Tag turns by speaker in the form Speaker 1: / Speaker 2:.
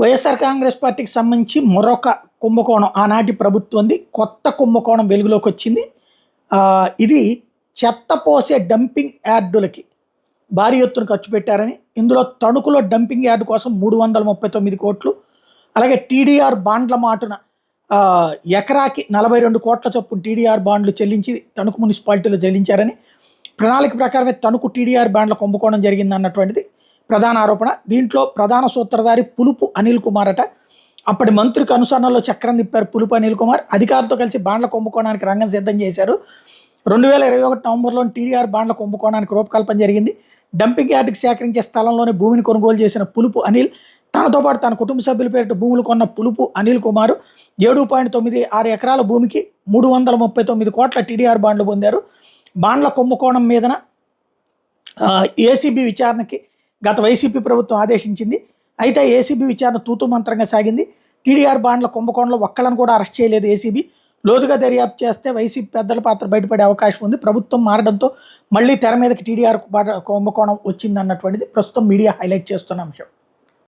Speaker 1: వైఎస్ఆర్ కాంగ్రెస్ పార్టీకి సంబంధించి మరొక కుంభకోణం ఆనాటి ప్రభుత్వంది కొత్త కుంభకోణం వెలుగులోకి వచ్చింది. ఇది చెత్త పోసే డంపింగ్ యార్డులకి భారీ ఎత్తున ఖర్చు పెట్టారని, ఇందులో తణుకులో డంపింగ్ యార్డు కోసం 339 కోట్లు, అలాగే టీడీఆర్ బాండ్ల మాటున ఎకరాకి 42 కోట్ల చొప్పున టీడీఆర్ బాండ్లు చెల్లించి తణుకు మున్సిపాలిటీలో చెల్లించారని, ప్రణాళిక ప్రకారమే తణుకు టీడీఆర్ బాండ్ల కుంభకోణం జరిగిందన్నటువంటిది ప్రధాన ఆరోపణ. దీంట్లో ప్రధాన సూత్రధారి పులుపు అనిల్ కుమార్ అట. అప్పటి మంత్రికి అనుసరణలో చక్రం తిప్పారు పులుపు అనిల్ కుమార్. అధికారులతో కలిసి బాండ్ల కుంభకోణానికి రంగం సిద్ధం చేశారు. 2021 నవంబర్లో టీడీఆర్ బాండ్ల కుంభకోణానికి రూపకల్పన జరిగింది. డంపింగ్ యార్డుకి సేకరించే స్థలంలోనే భూమిని కొనుగోలు చేసిన పులుపు అనిల్, తనతో పాటు తన కుటుంబ సభ్యుల పేరిట భూములు కొన్న పులుపు అనిల్ కుమార్ 7.96 ఎకరాల భూమికి 339 కోట్ల టీడీఆర్ బాండ్లు పొందారు. బాండ్ల కుంభకోణం మీదన ఏసీబీ విచారణకి గత వైసీపీ ప్రభుత్వం ఆదేశించింది. అయితే ఏసీబీ విచారణ తూతు మంత్రంగా సాగింది. టీడీఆర్ బాండ్ల కుంభకోణంలో ఒక్కళ్ళను కూడా అరెస్ట్ చేయలేదు ఏసీబీ. లోతుగా దర్యాప్తు చేస్తే వైసీపీ పెద్దల పాత్ర బయటపడే అవకాశం ఉంది. ప్రభుత్వం మారడంతో మళ్ళీ తెర మీదకి టీడీఆర్ కుంభకోణం వచ్చిందన్నటువంటిది ప్రస్తుతం మీడియా హైలైట్ చేస్తున్న అంశం.